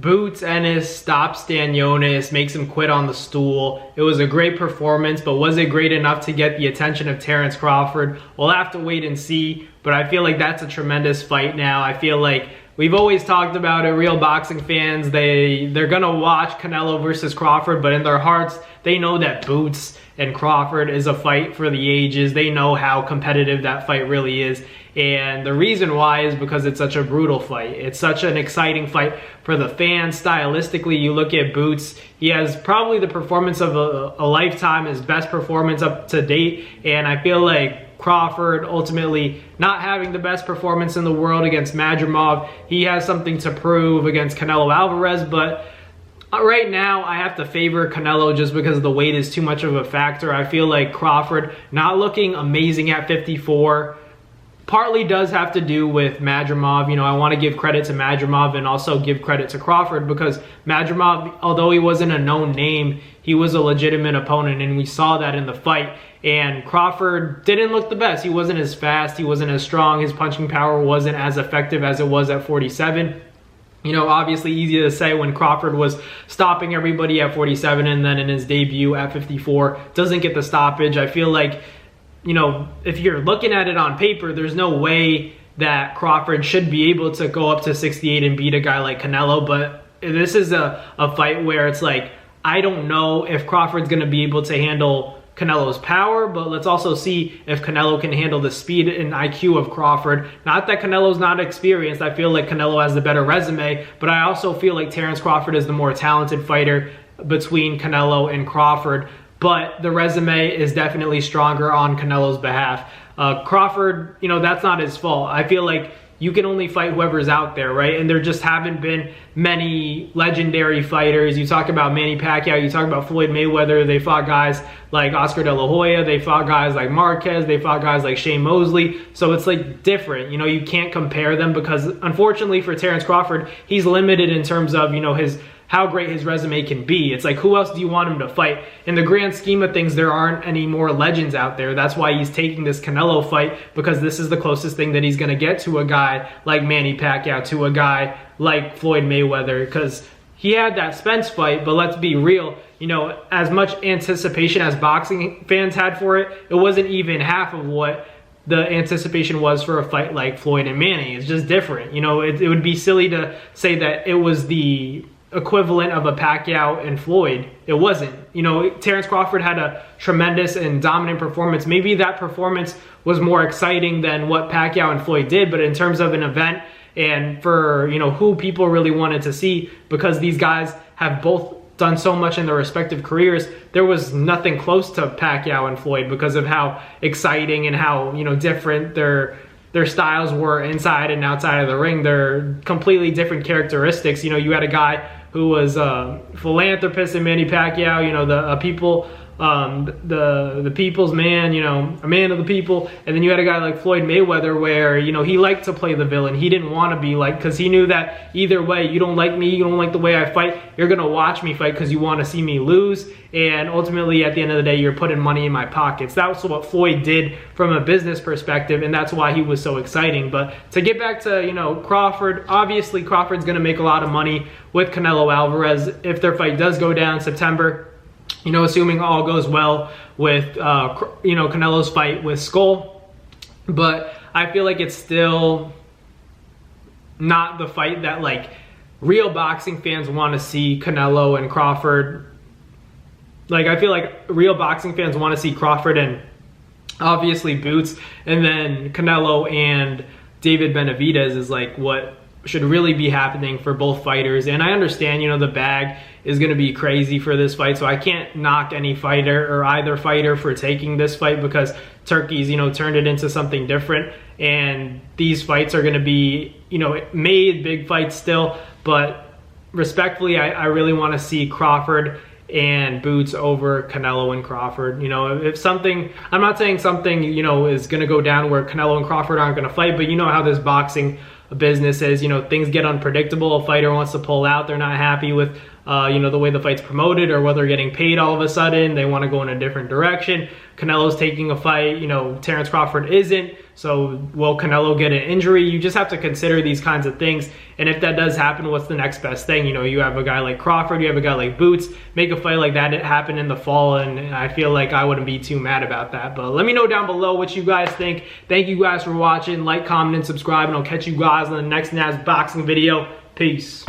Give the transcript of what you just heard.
Boots Ennis stops Stanionis, makes him quit on the stool. It was a great performance, but was it great enough to get the attention of Terence Crawford? We'll have to wait and see, but I feel like that's a tremendous fight now. I feel like we've always talked about it, real boxing fans, they're gonna watch Canelo versus Crawford, but in their hearts, they know that Boots and Crawford is a fight for the ages. They know how competitive that fight really is. And the reason why is because it's such a brutal fight. It's such an exciting fight for the fans. Stylistically, you look at Boots, he has probably the performance of a lifetime, his best performance up to date. And I feel like Crawford ultimately not having the best performance in the world against Madrimov, he has something to prove against Canelo Alvarez, but right now, I have to favor Canelo just because the weight is too much of a factor. I feel like Crawford not looking amazing at 54 partly does have to do with Madrimov. You know, I want to give credit to Madrimov and also give credit to Crawford because Madrimov, although he wasn't a known name, he was a legitimate opponent, and we saw that in the fight. And Crawford didn't look the best. He wasn't as fast, he wasn't as strong, his punching power wasn't as effective as it was at 47. You know, obviously easy to say when Crawford was stopping everybody at 47 and then in his debut at 54 doesn't get the stoppage. I feel like, you know, if you're looking at it on paper, there's no way that Crawford should be able to go up to 68 and beat a guy like Canelo. But this is a fight where it's like, I don't know if Crawford's going to be able to handle Canelo's power, but let's also see if Canelo can handle the speed and IQ of Crawford. Not that Canelo's not experienced. I feel like Canelo has the better resume, but I also feel like Terence Crawford is the more talented fighter between Canelo and Crawford, but the resume is definitely stronger on Canelo's behalf. Crawford, you know, that's not his fault. I feel like you can only fight whoever's out there, right? And there just haven't been many legendary fighters. You talk about Manny Pacquiao, you talk about Floyd Mayweather, they fought guys like Oscar De La Hoya, they fought guys like Marquez, they fought guys like Shane Mosley. So it's like different, you know, you can't compare them because unfortunately for Terence Crawford, he's limited in terms of, you know, how great his resume can be. It's like, who else do you want him to fight? In the grand scheme of things, there aren't any more legends out there. That's why he's taking this Canelo fight, because this is the closest thing that he's gonna get to a guy like Manny Pacquiao, to a guy like Floyd Mayweather, because he had that Spence fight, but let's be real, you know, as much anticipation as boxing fans had for it, it wasn't even half of what the anticipation was for a fight like Floyd and Manny. It's just different. You know, it would be silly to say that it was the equivalent of a Pacquiao and Floyd. It wasn't. You know, Terence Crawford had a tremendous and dominant performance. Maybe that performance was more exciting than what Pacquiao and Floyd did, but in terms of an event and for, you know, who people really wanted to see, because these guys have both done so much in their respective careers, there was nothing close to Pacquiao and Floyd because of how exciting and how, you know, different their styles were inside and outside of the ring. They're completely different characteristics. You know, you had a guy who was a philanthropist in Manny Pacquiao, you know, the people's man, you know, a man of the people. And then you had a guy like Floyd Mayweather where, you know, he liked to play the villain. He didn't want to be like, because he knew that either way, you don't like me, you don't like the way I fight, you're going to watch me fight because you want to see me lose. And ultimately, at the end of the day, you're putting money in my pockets. That's what Floyd did from a business perspective, and that's why he was so exciting. But to get back to, you know, Crawford, obviously Crawford's going to make a lot of money with Canelo Alvarez if their fight does go down in September. You know, assuming all goes well with, you know, Canelo's fight with Skull. But I feel like it's still not the fight that, like, real boxing fans want to see Canelo and Crawford. Like, I feel like real boxing fans want to see Crawford and obviously Boots, and then Canelo and David Benavidez is like what should really be happening for both fighters. And I understand, you know, the bag is going to be crazy for this fight, so I can't knock any fighter or either fighter for taking this fight because Turkey's, you know, turned it into something different, and these fights are going to be, you know, made big fights still, but respectfully, I really want to see Crawford and Boots over Canelo and Crawford. You know, if something, I'm not saying something, you know, is going to go down where Canelo and Crawford aren't going to fight, but you know how this boxing business is, you know, things get unpredictable. A fighter wants to pull out, they're not happy with, you know, the way the fight's promoted or whether they're getting paid all of a sudden, they want to go in a different direction. Canelo's taking a fight, you know, Terence Crawford isn't. So will Canelo get an injury? You just have to consider these kinds of things. And if that does happen, what's the next best thing? You know, you have a guy like Crawford, you have a guy like Boots, make a fight like that happen in the fall, and I feel like I wouldn't be too mad about that. But let me know down below what you guys think. Thank you guys for watching. Like, comment, and subscribe, and I'll catch you guys on the next NAS boxing video. Peace.